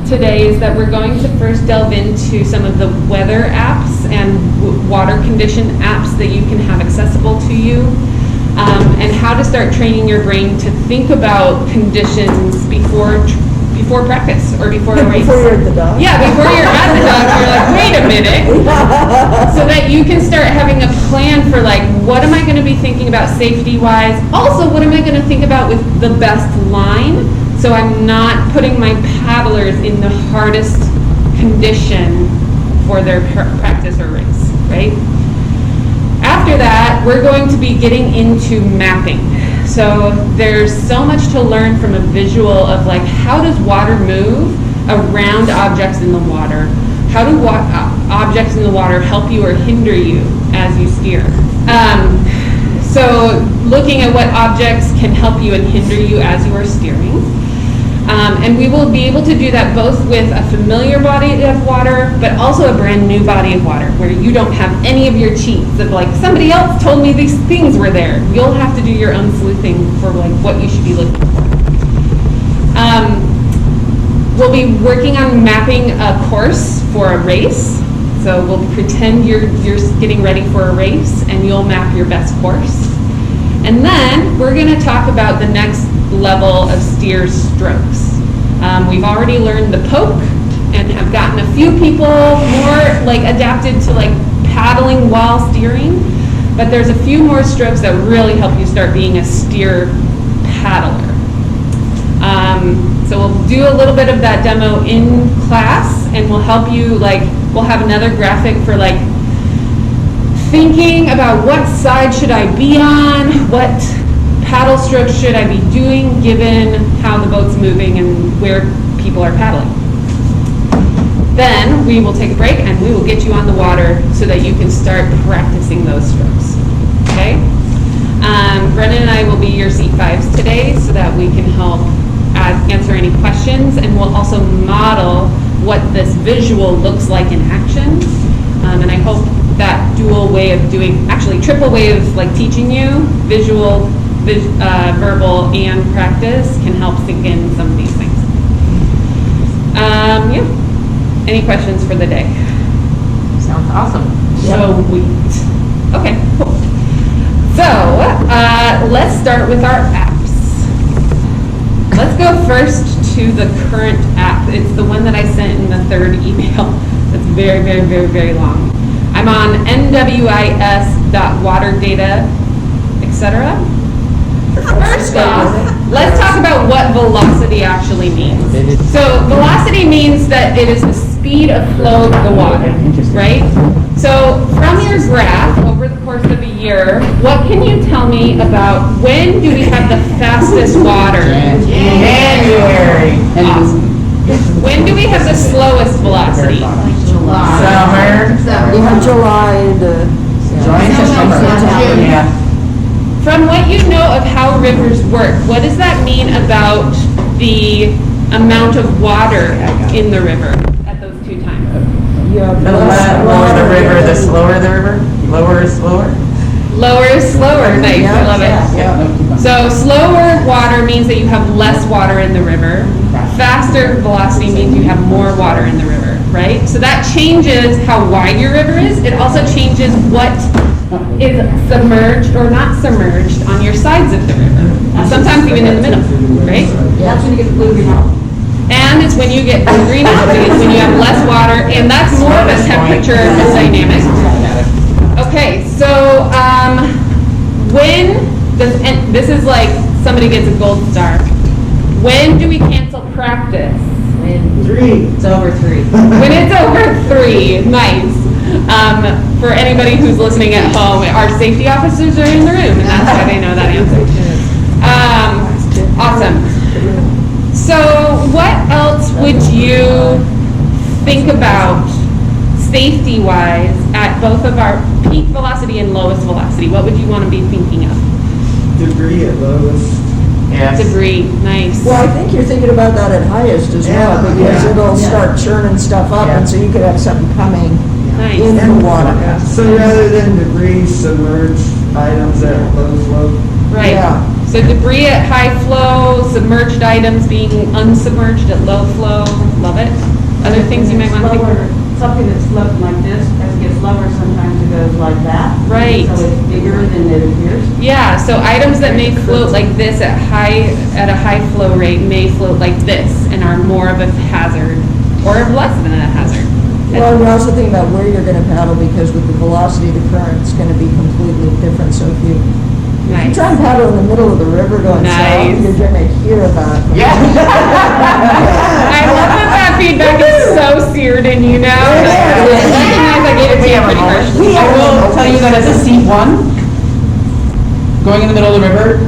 today is that we're going to first delve into some of the weather apps and water condition apps that you can have accessible to you, and how to start training your brain to think about conditions before practice or before a race. Before you're at the dock? Yeah, before you're at the dock, you're like, wait a minute. So that you can start having a plan for like, what am I going to be thinking about safety-wise? Also, what am I going to think about with the best line? So I'm not putting my paddlers in the hardest condition for their practice or race, right? After that, we're going to be getting into mapping. So there's so much to learn from a visual of like, how does water move around objects in the water? How do objects in the water help you or hinder you as you steer? So looking at what objects can help you and hinder you as you are steering. And we will be able to do that both with a familiar body of water, but also a brand new body of water where you don't have any of your cheats of like, somebody else told me these things were there. You'll have to do your own sleuthing for like what you should be looking for. We'll be working on mapping a course for a race. So we'll pretend you're getting ready for a race and you'll map your best course. And then we're going to talk about the next level of steer strokes. We've already learned the poke and have gotten a few people more like adapted to like paddling while steering, but there's a few more strokes that really help you start being a steer paddler. So we'll do a little bit of that demo in class, and we'll help you, like, we'll have another graphic for like thinking about what side should I be on, what paddle strokes should I be doing given how the boat's moving and where people are paddling. Then we will take a break and we will get you on the water so that you can start practicing those strokes. Okay? Brennan and I will be your seat fives today so that we can help answer any questions, and we'll also model what this visual looks like in action. And I hope that dual way of doing, actually triple way of like teaching you, visual, verbal, and practice can help sink in some of these things. Yeah. Any questions for the day? Sounds awesome. Sweet. Okay, cool. So let's start with our apps. Let's go first to the current app. It's the one that I sent in the third email. It's very, very, very, very long. I'm on nwis.waterdata, etc. First off, let's talk about what velocity actually means. So velocity means that it is the speed of flow of the water, right? So from your graph over the course of a year, what can you tell me about when do we have the fastest water? January. Awesome. When do we have the slowest velocity? Summer. July to September. Yeah. From what you know of how rivers work, what does that mean about the amount of water in the river at those two times? The lower the river, the slower the river. Lower is slower. Lower is slower. Nice, I love it. Yeah. So slower water means that you have less water in the river. Faster velocity means you have more water in the river, right? So that changes how wide your river is. It also changes what is submerged or not submerged on your sides of the river. Sometimes even in the middle, right? That's when you get the blue green algae. And it's when you get green algae, it's when you have less water, and that's more of a temperature dynamic. Okay, so when does, and this is like somebody gets a gold star. When do we cancel practice? When 3. It's over 3. When it's over 3. Nice. For anybody who's listening at home, our safety officers are in the room, and that's why they know that answer. Awesome. So what else would you think about safety-wise at both of our peak velocity and lowest velocity? What would you want to be thinking of? Debris at lowest. Yes. Debris, nice. Well, I think you're thinking about that at highest as well, Yeah, because yeah, it'll yeah. start churning stuff up, Yeah. and so you could have something coming Nice. in the water. So rather than debris, submerged items at low flow. Right. Yeah. So So debris at high flow, submerged items being unsubmerged at low flow, love it. Other things you might want to think Lower, of. something that's floating like this, as it gets lower, sometimes it goes like that. Right. So it's bigger than it appears. Yeah, so items that may float like this at a high flow rate may float like this and are more of a hazard or less than a hazard. Well, we're also thinking about where you're gonna paddle, because with the velocity, the current's gonna be completely different, so if you Nice. try and paddle in the middle of the river going Nice. south, you're gonna hear about. Yeah. I love that feedback is so seared in you now. I recognize I gave it to you pretty harshly. I will tell you that as a C1, going in the middle of the river,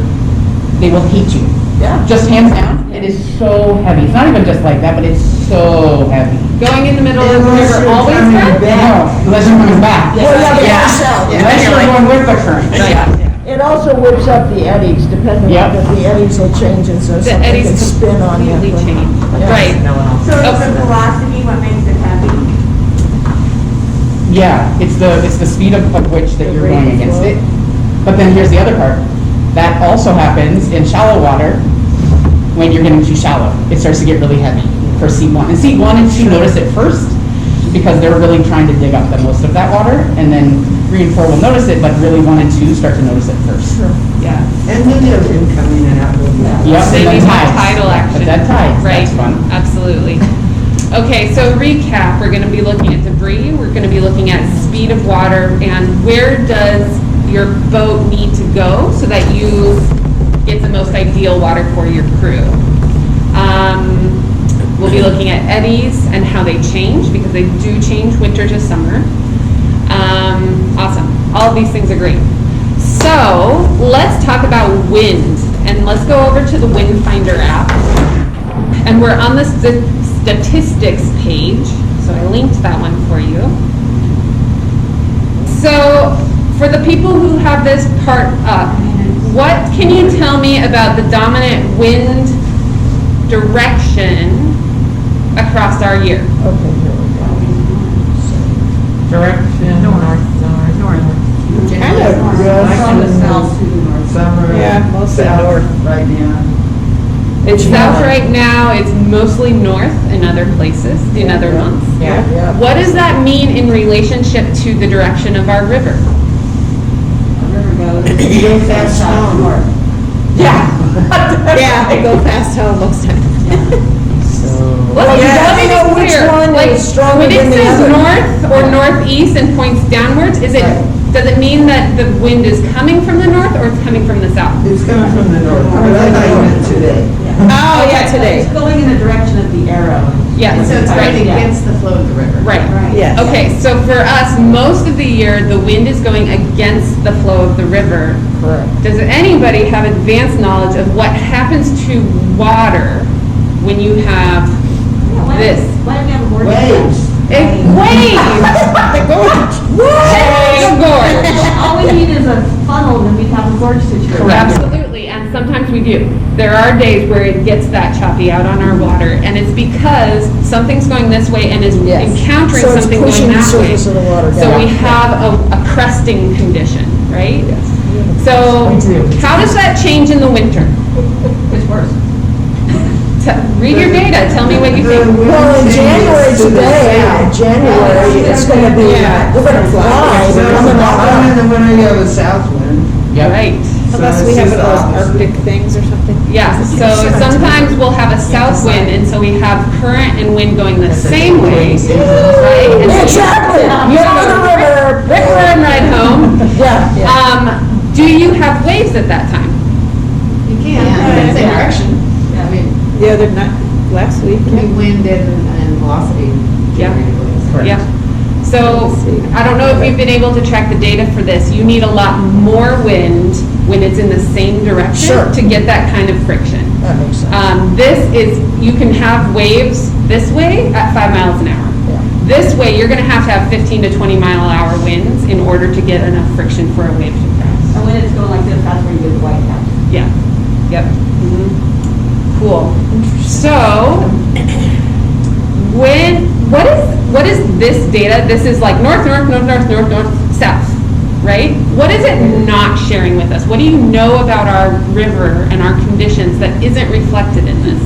they will hate you. Yeah. Just hands down, it is so heavy. It's not even just like that, but it's so heavy. Going in the middle of the Unless river you're always turning bad? back. No, unless you're coming back. Well, yeah, but Yeah. south. Unless you're going with the current. It also whips up the eddies, depending Yep. on if the eddies will change, and so The something eddies can spin on you. completely change. Yeah. Right. So Oh. it's the velocity what makes it heavy? Yeah, it's the speed of which that you're going rate of against flow. it. But then here's the other part. That also happens in shallow water when you're getting too shallow. It starts to get really heavy for C1. And C1 and 2 notice it first because they're really trying to dig up the most of that water. And then 3 and 4 will notice it, but really 1 and 2 start to notice it first. Yeah. And then there's wind coming in and out. Yep, They and need then more tides. tidal action. But that tides, Right, that's fun. absolutely. Okay, so recap, we're gonna be looking at debris, we're gonna be looking at speed of water, and where does your boat need to go so that you get the most ideal water for your crew. We'll be looking at eddies and how they change, because they do change winter to summer. Awesome, all of these things are great. So, let's talk about wind, and let's go over to the Wind Finder app. And we're on the statistics page, so I linked that one for you. So, for the people who have this part up, what can you tell me about the dominant wind direction across our year? Okay, here we go. Direction. North. Kind of, From the south to the north. Summer. Yeah, mostly north. Right now. It's south right now, it's mostly north in other places, in other months. Yeah. Yeah. What does that mean in relationship to the direction of our river? The river goes. You go fast south home. north. Yeah. Yeah, I go fast home most times. Let me gotta be know which clear. one Like, is stronger when it than the says other. north or northeast and points downwards, does it mean that the wind is coming from the north or it's coming from the south? It's coming from the north, but I thought you meant today. Oh, yeah, today. It's going in the direction of the arrow. Yes, So it's right. going against the flow of the river. Right. Right. Yes. Okay, so for us, most of the year, the wind is going against the flow of the river. Correct. Does anybody have advanced knowledge of what happens to water when you have this? Why do we have a board? Waves. Waves! The gorge. The gorge. All we need is a funnel, and we have a gorge situation. Absolutely, and sometimes we do. There are days where it gets that choppy out on our water, and it's because something's going this way and is Yes. encountering So it's something pushing going the that way. surface of the water So down. we have a cresting condition, right? So We do. how does that change in the winter? It's worse. Read your data, tell me what you think. Well, in January today, in January, it's gonna be, Yeah. we're gonna fly, So we're coming off. in the winter, you have a south wind. Yep. Right. Unless we it's have just one of those opposite. Arctic things or something. Yeah, so sometimes we'll have a south wind, and so we have current and wind going the same way, right? And so Exactly, you middle of the river. Rick Run ride home. Yeah, yeah. Do you have waves at that time? You can, in the same direction. I mean, The other night, last week. big wind and velocity. Yeah. Correct. Yeah. So, I don't know if you've been able to track the data for this. You need a lot more wind when it's in the same direction Sure. to get that kind of friction. That makes sense. This is, you can have waves this way at 5 miles an hour. Yeah. This way, you're gonna have 15 to 20 mile an hour winds in order to get enough friction for a wave to cross. And when it's going like this, that's where you get the white caps. Yeah, yep. Cool. So, what is this data? This is like north, north, north, north, north, north, south. right? What is it not sharing with us? What do you know about our river and our conditions that isn't reflected in this?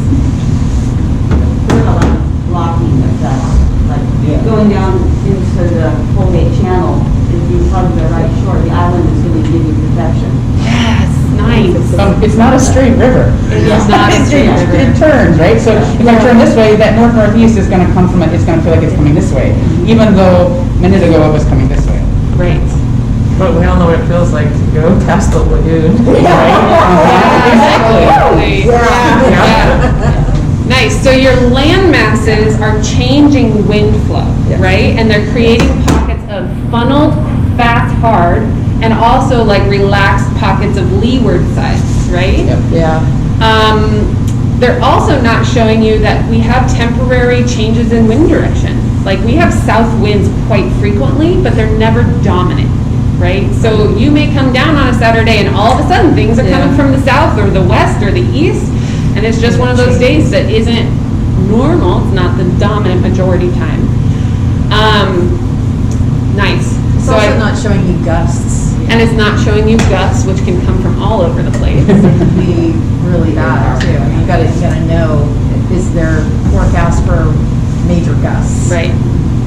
There's a lot of blocking of dust, like going down into the Colgate Channel, if you hug the right shore, the island is going to give you protection. Yes, nice. It's not a straight river. It is not a straight river. It turns, right? So if I turn this way, that north-northeast is gonna come from, it's gonna feel like it's coming this way, even though a minute ago it was coming this way. Right. But we all know what it feels like to go past the lagoon. Exactly. Yeah. Nice. So your land masses are changing wind flow, right? And they're creating pockets of funneled, fast, hard, and also like relaxed pockets of leeward sides, right? Yep. Yeah. They're also not showing you that we have temporary changes in wind direction. Like we have south winds quite frequently, but they're never dominant, right? So you may come down on a Saturday and all of a sudden things are coming from the south or the west or the east, and it's just one of those days that isn't normal. It's not the dominant majority time. Nice. It's So also not showing you gusts. and it's not showing you gusts, which can come from all over the place. It can be really bad too. I mean, you gotta know, is there forecast for major gusts? Right,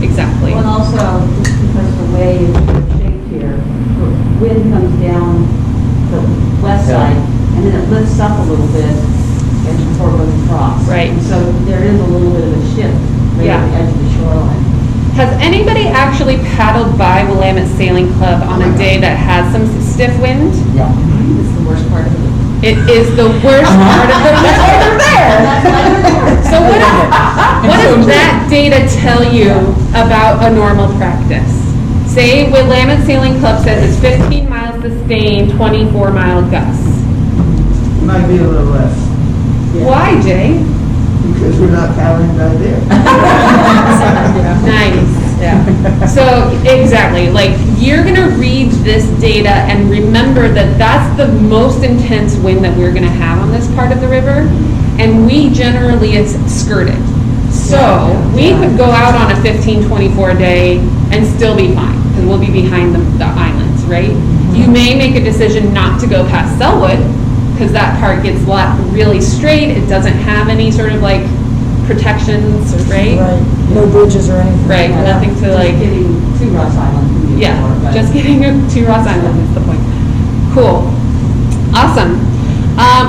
exactly. Well, and also, just because the way it's shaped here, the wind comes down the west side, and then it lifts up a little bit and before it goes across. Right. And so there is a little bit of a shift right at the edge of the shoreline. Has anybody actually paddled by Willamette Sailing Club on a day that has some stiff wind? Yeah. It's the worst part of it. It is the worst part of the That's why they're there. So what does that data tell you about a normal practice? Say Willamette Sailing Club says it's 15 miles sustained, 24-mile gusts. Might be a little less, Why, Jay? because we're not paddling right there. Nice. Yeah. So, exactly, like, you're gonna read this data and remember that that's the most intense wind that we're gonna have on this part of the river, and we generally is skirted. So, we could go out on a 15-24 day and still be fine, because we'll be behind the islands, right? You may make a decision not to go past Selwood, because that part gets really straight, it doesn't have any sort of like protections, right? Right. No bridges or anything. Right, nothing to like, Getting to Ross Island. from the yeah, shore, but- just getting to Ross Island is the point. Cool, awesome.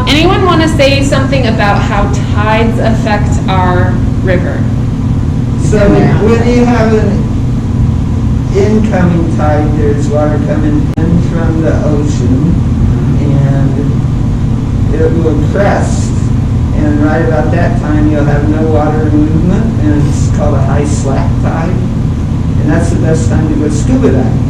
Anyone want to say something about how tides affect our river? So when you have an incoming tide, there's water coming in from the ocean, and it will crest, and right about that time you'll have no water movement, and it's called a high slack tide, and that's the best time to go scuba diving.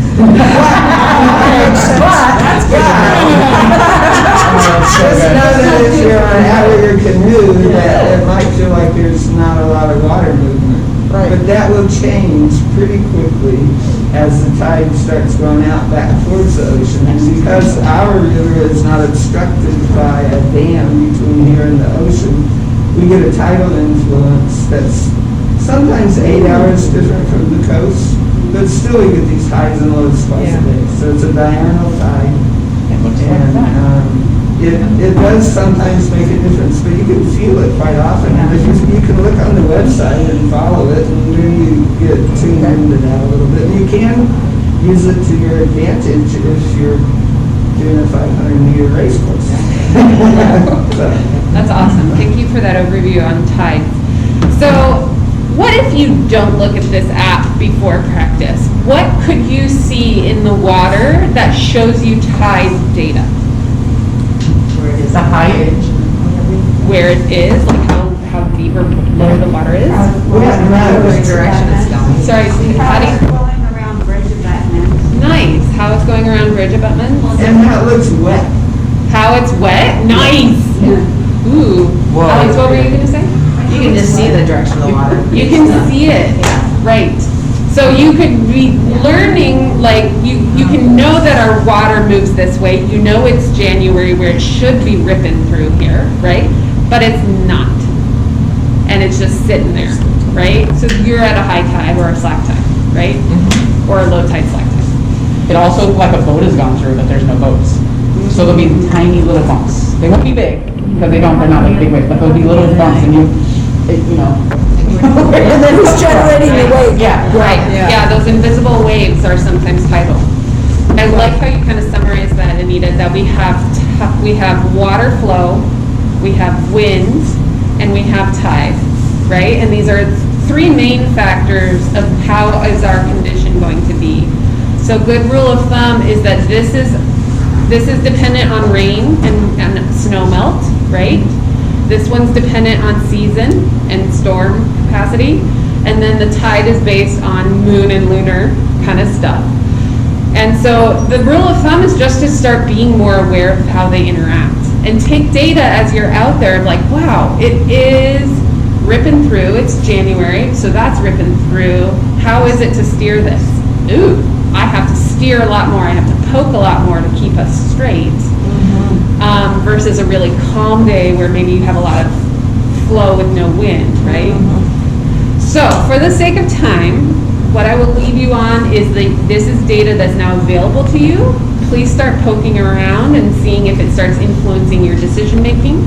Just know that if you're out of your canoe, that it might feel like there's not a lot of water movement. Right. But that will change pretty quickly as the tide starts going out back towards the ocean. And because our river is not obstructed by a dam between here and the ocean, we get a tidal influence that's sometimes 8 hours different from the coast, but still we get these highs and lows twice a day. So it's a diurnal tide. It looks like And that. it does sometimes make a difference, but you can feel it quite often. And if you can look on the website and follow it, and then you get tuned into that a little bit. You can use it to your advantage if you're doing a 500-meter race course. So, That's awesome. Thank you for that overview on tides. So, what if you don't look at this app before practice? What could you see in the water that shows you tide data? Where it is The height. Where it is, like how deep or low the water is? which direction it's going. Sorry, how do you, Going around Bridge of Batman. nice, how it's going around Bridge Abutments? and that looks wet. How it's wet? Nice! Ooh. Whoa. Alex, what were you gonna say? You can just see the direction of the water. You can see it, right. So you could be learning, like, you can know that our water moves this way. You know it's January where it should be ripping through here, right? But it's not. And it's just sitting there, right? So you're at a high tide or a slack tide, right? Or a low tide, slack tide. It also, like a boat has gone through, that there's no boats. So there'll be tiny little bumps. They won't be big, because they're not like big waves, but there'll be little bumps and you know. And then who's generating the wave? Yeah. Right, yeah, those invisible waves are sometimes tidal. I like how you kind of summarize that, Anita, that we have water flow, we have wind, and we have tide, right? And these are three main factors of how is our condition going to be. So good rule of thumb is that this is dependent on rain and snow melt, right? This one's dependent on season and storm capacity. And then the tide is based on moon and lunar kind of stuff. And so the rule of thumb is just to start being more aware of how they interact. And take data as you're out there, like, wow, it is ripping through, it's January, so that's ripping through. How is it to steer this? Ooh, I have to steer a lot more, I have to poke a lot more to keep us straight. Versus a really calm day where maybe you have a lot of flow with no wind, right? So for the sake of time, what I will leave you on is this is data that's now available to you. Please start poking around and seeing if it starts influencing your decision making.